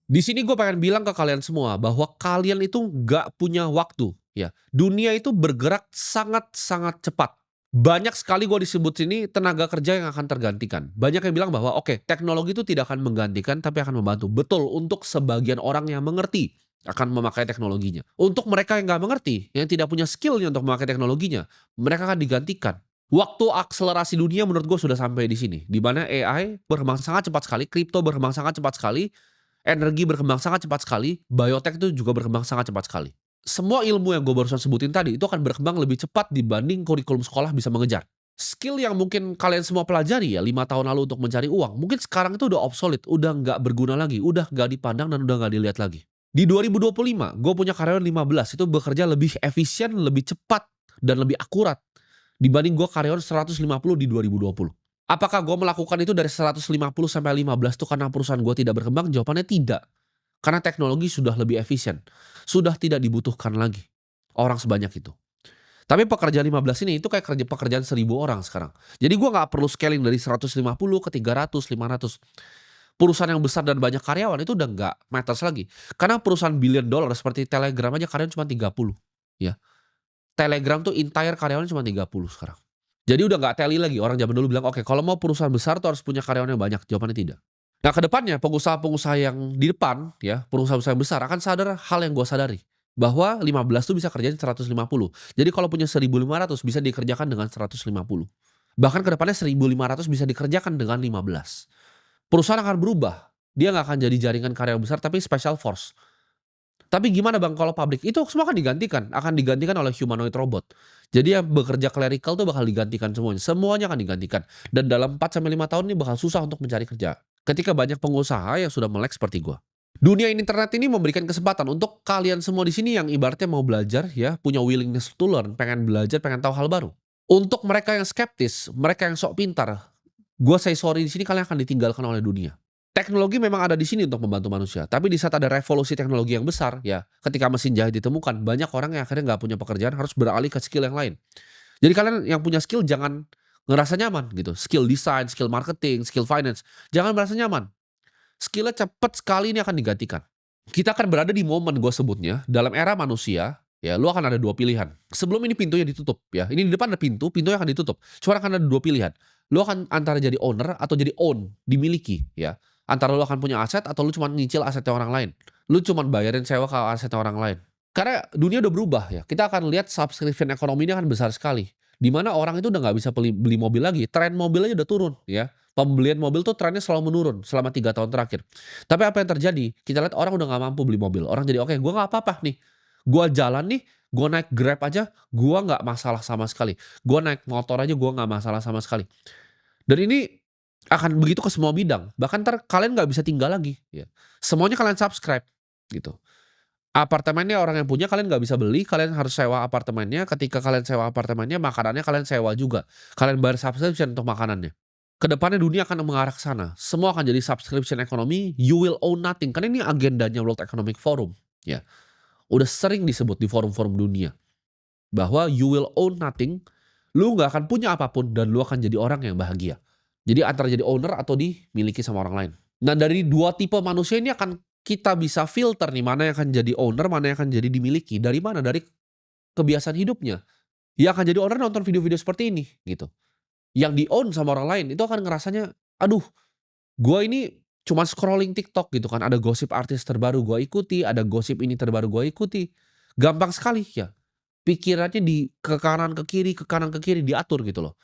Di sini gue pengen bilang ke kalian semua bahwa kalian itu nggak punya waktu, ya. Dunia itu bergerak sangat-sangat cepat. Banyak sekali gue disebut sini tenaga kerja yang akan tergantikan. Banyak yang bilang bahwa oke, teknologi itu tidak akan menggantikan tapi akan membantu. Betul, untuk sebagian orang yang mengerti akan memakai teknologinya. Untuk mereka yang nggak mengerti, yang tidak punya skill-nya untuk memakai teknologinya, mereka akan digantikan. Waktu akselerasi dunia menurut gue sudah sampai di sini, di mana AI berkembang sangat cepat sekali, kripto berkembang sangat cepat sekali, energi berkembang sangat cepat sekali, biotech itu juga berkembang sangat cepat sekali. Semua ilmu yang gue barusan sebutin tadi, itu akan berkembang lebih cepat dibanding kurikulum sekolah bisa mengejar. Skill yang mungkin kalian semua pelajari ya 5 tahun lalu untuk mencari uang, mungkin sekarang itu udah obsolete, udah nggak berguna lagi, udah nggak dipandang dan udah nggak dilihat lagi. Di 2025, gue punya karyawan 15, itu bekerja lebih efisien, lebih cepat, dan lebih akurat dibanding gue karyawan 150 di 2020. Apakah gue melakukan itu dari 150 sampai 15 tuh karena perusahaan gue tidak berkembang? Jawabannya tidak. Karena teknologi sudah lebih efisien. Sudah tidak dibutuhkan lagi orang sebanyak itu. Tapi pekerjaan 15 ini itu kayak pekerjaan 1.000 orang sekarang. Jadi gue nggak perlu scaling dari 150 ke 300, 500. Perusahaan yang besar dan banyak karyawan itu udah nggak matters lagi. Karena perusahaan billion dollar seperti Telegram aja karyawan cuma 30. Ya. Telegram tuh entire karyawannya cuma 30 sekarang. Jadi udah nggak teli lagi, orang zaman dulu bilang, "Oke, kalau mau perusahaan besar tuh harus punya karyawan yang banyak." Jawabannya tidak. Nah, ke depannya pengusaha-pengusaha yang di depan ya, pengusaha-pengusaha yang besar akan sadar hal yang gua sadari, bahwa 15 tuh bisa kerjain 150. Jadi kalau punya 1.500 bisa dikerjakan dengan 150. Bahkan ke depannya 1.500 bisa dikerjakan dengan 15. Perusahaan akan berubah. Dia nggak akan jadi jaringan karyawan besar tapi special force. Tapi gimana Bang kalau pabrik? Itu semua akan digantikan oleh humanoid robot. Jadi yang bekerja clerical tuh bakal digantikan semuanya, semuanya akan digantikan. Dan dalam 4 sampai 5 tahun ini bakal susah untuk mencari kerja. Ketika banyak pengusaha yang sudah melek seperti gua. Dunia internet ini memberikan kesempatan untuk kalian semua di sini yang ibaratnya mau belajar ya, punya willingness to learn, pengen belajar, pengen tahu hal baru. Untuk mereka yang skeptis, mereka yang sok pintar, gua say sorry di sini kalian akan ditinggalkan oleh dunia. Teknologi memang ada di sini untuk membantu manusia, tapi di saat ada revolusi teknologi yang besar, ya, ketika mesin jahit ditemukan, banyak orang yang akhirnya nggak punya pekerjaan harus beralih ke skill yang lain. Jadi kalian yang punya skill jangan ngerasa nyaman gitu, skill design, skill marketing, skill finance, jangan merasa nyaman. Skill-nya cepet sekali ini akan digantikan. Kita akan berada di momen gue sebutnya, dalam era manusia, ya lu akan ada 2 pilihan. Sebelum ini pintunya ditutup ya, ini di depan ada pintu, pintunya akan ditutup. Cuma akan ada 2 pilihan. Lu akan antara jadi owner atau jadi own, dimiliki ya. Antara lu akan punya aset atau lu cuma nyicil asetnya orang lain. Lu cuma bayarin sewa ke asetnya orang lain. Karena dunia udah berubah ya, kita akan lihat subscription ekonomi ini akan besar sekali. Di mana orang itu udah nggak bisa beli mobil lagi, tren mobil aja udah turun ya. Pembelian mobil tuh trennya selalu menurun selama 3 tahun terakhir. Tapi apa yang terjadi, kita lihat orang udah nggak mampu beli mobil. Orang jadi, "Oke, gua nggak apa-apa nih, gua jalan nih, gua naik Grab aja, gua nggak masalah sama sekali. Gua naik motor aja gua nggak masalah sama sekali." Dan ini akan begitu ke semua bidang, bahkan entar kalian nggak bisa tinggal lagi, ya. Semuanya kalian subscribe, gitu. Apartemennya orang yang punya kalian nggak bisa beli, kalian harus sewa apartemennya, ketika kalian sewa apartemennya, makanannya kalian sewa juga. Kalian bayar subscription untuk makanannya. Kedepannya dunia akan mengarah ke sana, semua akan jadi subscription ekonomi, you will own nothing, karena ini agendanya World Economic Forum, ya. Udah sering disebut di forum-forum dunia, bahwa you will own nothing, lu nggak akan punya apapun dan lu akan jadi orang yang bahagia. Jadi antara jadi owner atau dimiliki sama orang lain. Nah dari 2 tipe manusia ini akan kita bisa filter nih, mana yang akan jadi owner, mana yang akan jadi dimiliki. Dari mana? Dari kebiasaan hidupnya. Yang akan jadi owner nonton video-video seperti ini, gitu. Yang di-own sama orang lain, itu akan ngerasanya, "Aduh, gua ini cuma scrolling TikTok," gitu kan, ada gosip artis terbaru gua ikuti, ada gosip ini terbaru gua ikuti. Gampang sekali ya, pikirannya ke kanan, ke kanan, ke kiri, diatur gitu loh.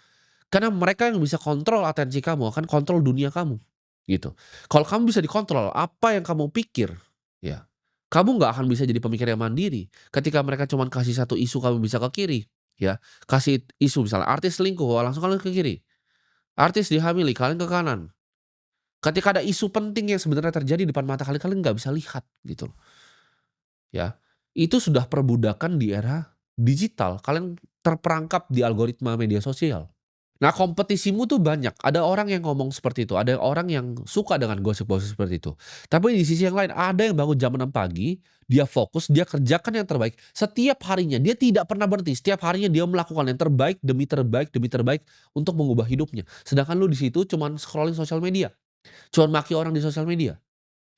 Karena mereka yang bisa kontrol atensi kamu, akan kontrol dunia kamu, gitu. Kalau kamu bisa dikontrol, apa yang kamu pikir, ya, kamu nggak akan bisa jadi pemikir yang mandiri. Ketika mereka cuman kasih satu isu kamu bisa ke kiri, ya. Kasih isu misalnya artis selingkuh, wah langsung kalian ke kiri. Artis dihamili, kalian ke kanan. Ketika ada isu penting yang sebenarnya terjadi di depan mata kalian, kalian nggak bisa lihat, gitu loh, ya. Itu sudah perbudakan di era digital, kalian terperangkap di algoritma media sosial. Nah, kompetisimu tuh banyak. Ada orang yang ngomong seperti itu, ada orang yang suka dengan gosip-gosip seperti itu. Tapi di sisi yang lain, ada yang bangun jam 6 pagi, dia fokus, dia kerjakan yang terbaik. Setiap harinya, dia tidak pernah berhenti. Setiap harinya dia melakukan yang terbaik, demi terbaik, demi terbaik untuk mengubah hidupnya. Sedangkan lu di situ cuman scrolling sosial media, cuman maki orang di sosial media,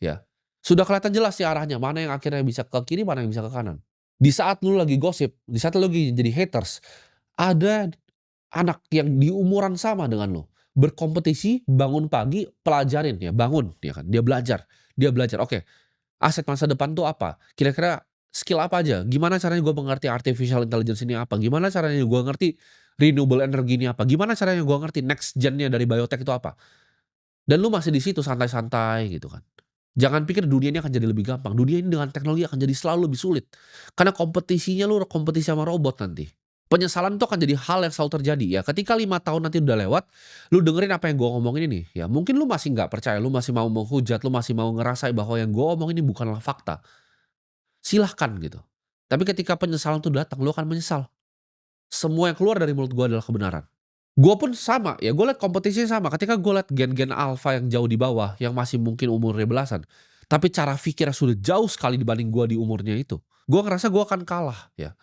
ya. Sudah kelihatan jelas nih arahnya, mana yang akhirnya bisa ke kiri, mana yang bisa ke kanan. Di saat lu lagi gosip, di saat lu lagi jadi haters, ada anak yang di umuran sama dengan lu, berkompetisi, bangun pagi, pelajarin ya, bangun, ya kan, dia belajar, oke, aset masa depan tuh apa? Kira-kira skill apa aja? Gimana caranya gue mengerti artificial intelligence ini apa? Gimana caranya gue ngerti renewable energy ini apa? Gimana caranya gue ngerti next gen-nya dari biotech itu apa? Dan lu masih di situ santai-santai gitu kan. Jangan pikir dunia ini akan jadi lebih gampang, dunia ini dengan teknologi akan jadi selalu lebih sulit. Karena kompetisinya lu kompetisi sama robot nanti. Penyesalan itu akan jadi hal yang selalu terjadi ya, ketika 5 tahun nanti udah lewat, lu dengerin apa yang gua ngomongin ini, ya mungkin lu masih nggak percaya, lu masih mau menghujat, lu masih mau ngerasain bahwa yang gua omongin ini bukanlah fakta, silahkan gitu. Tapi ketika penyesalan itu datang, lu akan menyesal. Semua yang keluar dari mulut gua adalah kebenaran. Gua pun sama, ya gua liat kompetisinya sama, ketika gua liat gen-gen alfa yang jauh di bawah, yang masih mungkin umurnya belasan, tapi cara pikirnya sudah jauh sekali dibanding gua di umurnya itu. Gua ngerasa gua akan kalah ya,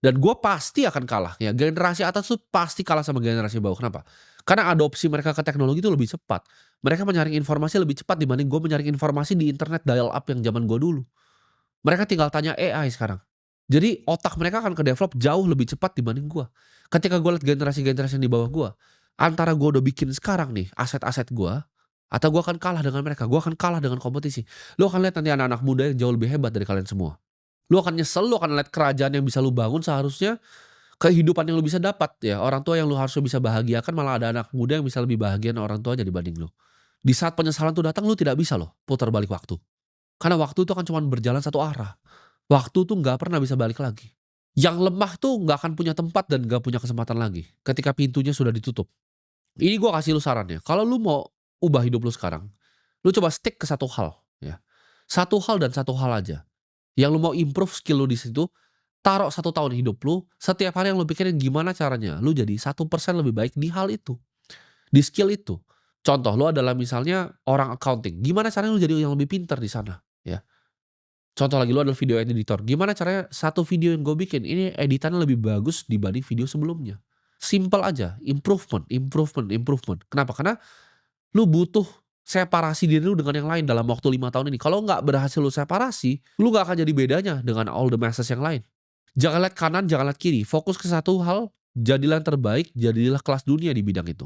dan gua pasti akan kalah ya, generasi atas tuh pasti kalah sama generasi bawah, kenapa? Karena adopsi mereka ke teknologi itu lebih cepat. Mereka menyaring informasi lebih cepat dibanding gua menyaring informasi di internet dial up yang zaman gua dulu. Mereka tinggal tanya AI sekarang. Jadi otak mereka akan ke-develop jauh lebih cepat dibanding gua. Ketika gua lihat generasi-generasi yang di bawah gua, antara gua udah bikin sekarang nih aset-aset gua, atau gua akan kalah dengan mereka, gua akan kalah dengan kompetisi. Lu akan lihat nanti anak-anak muda yang jauh lebih hebat dari kalian semua. Lu akan nyesel, lu akan lihat kerajaan yang bisa lu bangun seharusnya, kehidupan yang lu bisa dapat ya, orang tua yang lu harusnya bisa bahagiakan, malah ada anak muda yang bisa lebih bahagia orang tuanya dibanding lu. Di saat penyesalan itu datang, lu tidak bisa loh putar balik waktu. Karena waktu itu akan cuman berjalan satu arah. Waktu tuh nggak pernah bisa balik lagi. Yang lemah tuh nggak akan punya tempat dan nggak punya kesempatan lagi, ketika pintunya sudah ditutup. Ini gua kasih lu saran ya, kalau lu mau ubah hidup lu sekarang, lu coba stick ke satu hal ya. Satu hal dan satu hal aja. Yang lu mau improve skill lu di situ, taruh 1 tahun hidup lu, setiap hari yang lu pikirin gimana caranya lu jadi 1% lebih baik di hal itu, di skill itu. Contoh lu adalah misalnya orang accounting, gimana caranya lu jadi yang lebih pintar di sana, ya. Contoh lagi, lu adalah video editor, gimana caranya satu video yang gue bikin, ini editannya lebih bagus dibanding video sebelumnya. Simple aja, improvement improvement improvement. Kenapa? Karena lu butuh separasi diri lu dengan yang lain dalam waktu 5 tahun ini. Kalau nggak berhasil lu separasi, lu nggak akan jadi bedanya dengan all the masses yang lain. Jangan lihat kanan, jangan lihat kiri, fokus ke satu hal, jadilah yang terbaik, jadilah kelas dunia di bidang itu.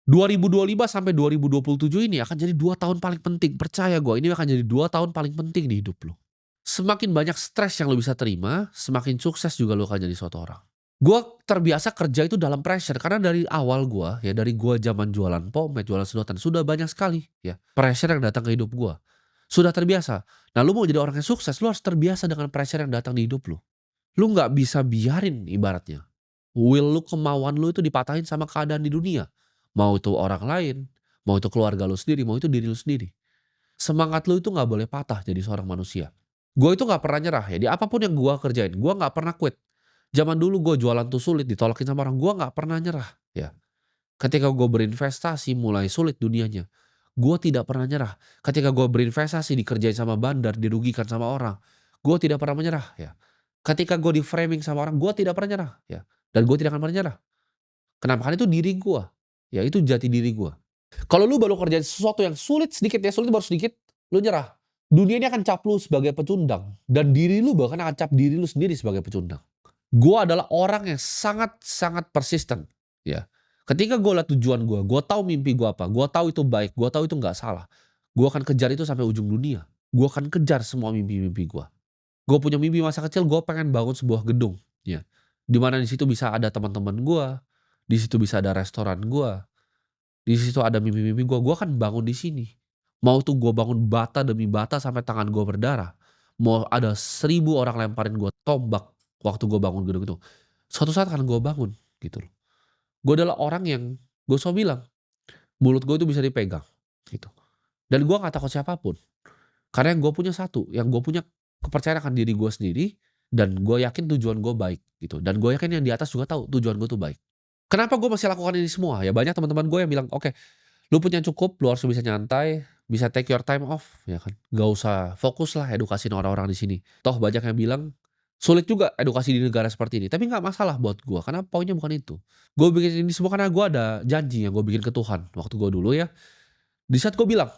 2025 sampai 2027 ini akan jadi 2 tahun paling penting, percaya gue, ini akan jadi 2 tahun paling penting di hidup lu. Semakin banyak stres yang lo bisa terima, semakin sukses juga lo akan jadi suatu orang. Gua terbiasa kerja itu dalam pressure karena dari awal gua, ya dari gua zaman jualan pomade, jualan sedotan, sudah banyak sekali ya pressure yang datang ke hidup gua. Sudah terbiasa. Nah, lu mau jadi orang yang sukses, lu harus terbiasa dengan pressure yang datang di hidup lu. Lu nggak bisa biarin ibaratnya. Will lu, kemauan lu itu dipatahin sama keadaan di dunia. Mau itu orang lain, mau itu keluarga lu sendiri, mau itu diri lu sendiri. Semangat lu itu nggak boleh patah jadi seorang manusia. Gue itu nggak pernah nyerah ya, di apapun yang gue kerjain, gue nggak pernah quit. Zaman dulu gue jualan tuh sulit, ditolakin sama orang, gue nggak pernah nyerah, ya. Ketika gue berinvestasi mulai sulit dunianya, gue tidak pernah nyerah. Ketika gue berinvestasi dikerjain sama bandar, dirugikan sama orang, gue tidak pernah menyerah, ya. Ketika gue di-framing sama orang, gue tidak pernah nyerah, ya. Dan gue tidak akan pernah nyerah. Kenapa? Karena itu diri gue, ya itu jati diri gue. Kalau lu baru kerjain sesuatu yang sulit sedikit ya, sulit baru sedikit, lu nyerah. Dunia ini akan cap lu sebagai pecundang, dan diri lu bahkan akan cap diri lu sendiri sebagai pecundang. Gua adalah orang yang sangat-sangat persisten, ya. Ketika gue lihat tujuan gue tahu mimpi gue apa, gue tahu itu baik, gue tahu itu nggak salah. Gue akan kejar itu sampai ujung dunia. Gue akan kejar semua mimpi-mimpi gue. Gue punya mimpi masa kecil, gue pengen bangun sebuah gedung, ya. Di mana di situ bisa ada teman-teman gue, di situ bisa ada restoran gue, di situ ada mimpi-mimpi gue akan bangun di sini. Mau tuh gue bangun bata demi bata sampai tangan gue berdarah. Mau ada 1.000 orang lemparin gue tombak waktu gue bangun gedung itu. Suatu saat akan gue bangun gitu loh. Gue adalah orang yang gue selalu bilang, mulut gue itu bisa dipegang gitu. Dan gue gak takut siapapun. Karena yang gue punya satu, yang gue punya kepercayaan akan diri gue sendiri, dan gue yakin tujuan gue baik gitu. Dan gue yakin yang di atas juga tahu tujuan gue tuh baik. Kenapa gue masih lakukan ini semua? Ya banyak teman-teman gue yang bilang, "Oke, lu punya cukup, lu harus bisa nyantai, bisa take your time off," ya kan. Gak usah fokus lah edukasiin orang-orang di sini. Toh banyak yang bilang, sulit juga edukasi di negara seperti ini. Tapi nggak masalah buat gue, karena poinnya bukan itu. Gue bikin ini semua karena gue ada janji yang gue bikin ke Tuhan waktu gue dulu ya. Di saat gue bilang,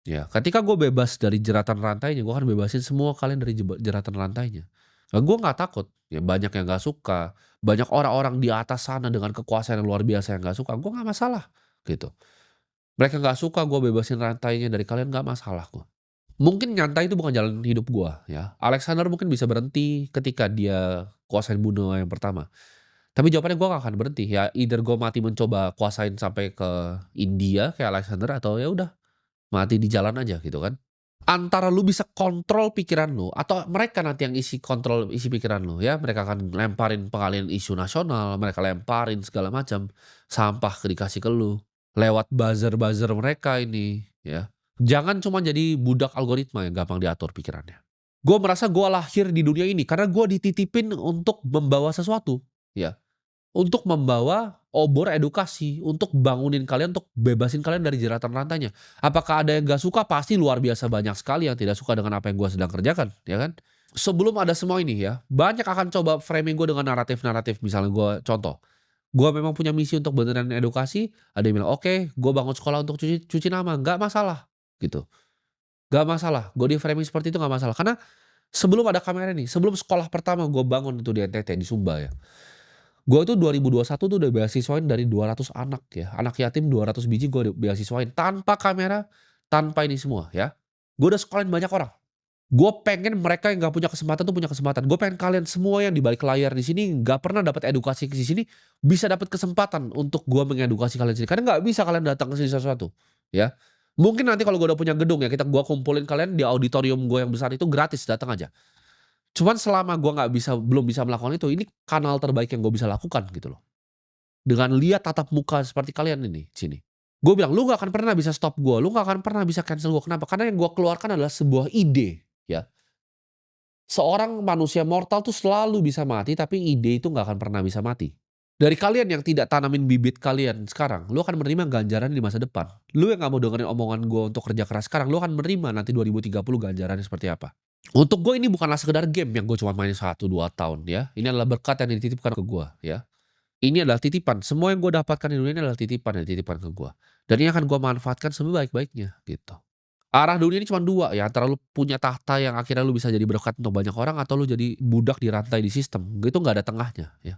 Ya, ketika gue bebas dari jeratan rantainya, gue akan bebasin semua kalian dari jeratan rantainya. Gue nggak takut, ya banyak yang nggak suka, banyak orang-orang di atas sana dengan kekuasaan yang luar biasa yang nggak suka, gue nggak masalah, gitu. Mereka nggak suka gue bebasin rantainya dari kalian, nggak masalah gue. Mungkin nyantai itu bukan jalan hidup gue, ya. Alexander mungkin bisa berhenti ketika dia kuasain benua yang pertama. Tapi jawabannya gue nggak akan berhenti, ya either gue mati mencoba kuasain sampai ke India kayak Alexander atau ya udah mati di jalan aja gitu kan. Antara lu bisa kontrol pikiran lu atau mereka nanti yang kontrol isi pikiran lu ya, mereka akan lemparin pengalihan isu nasional, mereka lemparin segala macam, sampah dikasih ke lu, lewat buzzer-buzzer mereka ini ya. Jangan cuma jadi budak algoritma yang gampang diatur pikirannya. Gue merasa gue lahir di dunia ini karena gue dititipin untuk membawa sesuatu, ya. Untuk membawa obor edukasi, untuk bangunin kalian, untuk bebasin kalian dari jeratan rantainya. Apakah ada yang gak suka? Pasti luar biasa banyak sekali yang tidak suka dengan apa yang gue sedang kerjakan, ya kan? Sebelum ada semua ini ya, banyak akan coba framing gue dengan naratif-naratif. Misalnya gue contoh, gue memang punya misi untuk beneran edukasi, ada yang bilang, "Oke, gue bangun sekolah untuk cuci cuci nama." Nggak masalah, gitu. Nggak masalah, gue di-framing seperti itu nggak masalah. Karena sebelum ada kamera nih, sebelum sekolah pertama gue bangun itu di NTT, di Sumba ya. Gue tuh 2021 tuh udah beasiswain dari 200 anak ya, anak yatim 200 biji gue beasiswain tanpa kamera, tanpa ini semua ya. Gue udah sekolahin banyak orang. Gue pengen mereka yang nggak punya kesempatan tuh punya kesempatan. Gue pengen kalian semua yang di balik layar di sini nggak pernah dapat edukasi di sini, bisa dapat kesempatan untuk gue mengedukasi kalian di sini. Karena nggak bisa kalian datang ke sini satu-satu, ya. Mungkin nanti kalau gue udah punya gedung ya, gue kumpulin kalian di auditorium gue yang besar itu gratis, datang aja. Cuman selama gua belum bisa melakukan itu, ini kanal terbaik yang gue bisa lakukan gitu loh. Dengan lihat tatap muka seperti kalian ini, sini. Gue bilang, "Lu nggak akan pernah bisa stop gue, lu nggak akan pernah bisa cancel gue." Kenapa? Karena yang gue keluarkan adalah sebuah ide, ya. Seorang manusia mortal tuh selalu bisa mati, tapi ide itu nggak akan pernah bisa mati. Dari kalian yang tidak tanamin bibit kalian sekarang, lu akan menerima ganjaran di masa depan. Lu yang nggak mau dengerin omongan gue untuk kerja keras sekarang, lu akan menerima nanti 2030 ganjarannya seperti apa. Untuk gue ini bukanlah sekedar game yang gue cuma main 1, 2 tahun ya. Ini adalah berkat yang dititipkan ke gue ya. Ini adalah titipan. Semua yang gue dapatkan di dunia ini adalah titipan yang dititipkan ke gue. Dan ini akan gue manfaatkan sebaik-baiknya gitu. Arah dunia ini cuma dua ya. Antara lu punya tahta yang akhirnya lu bisa jadi berkat untuk banyak orang, atau lu jadi budak di rantai di sistem. Itu nggak ada tengahnya ya.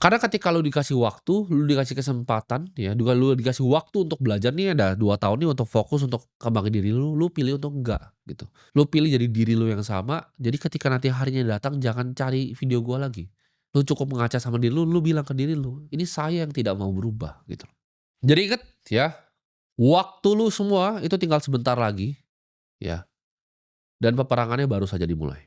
Karena ketika lu dikasih waktu, lu dikasih kesempatan, ya, juga lu dikasih waktu untuk belajar nih ada 2 tahun nih untuk fokus untuk kembangin diri lu, lu pilih untuk enggak, gitu. Lu pilih jadi diri lu yang sama, jadi ketika nanti harinya datang jangan cari video gua lagi. Lu cukup mengaca sama diri lu, lu bilang ke diri lu, "Ini saya yang tidak mau berubah," gitu. Jadi inget ya, waktu lu semua itu tinggal sebentar lagi, ya, dan peperangannya baru saja dimulai.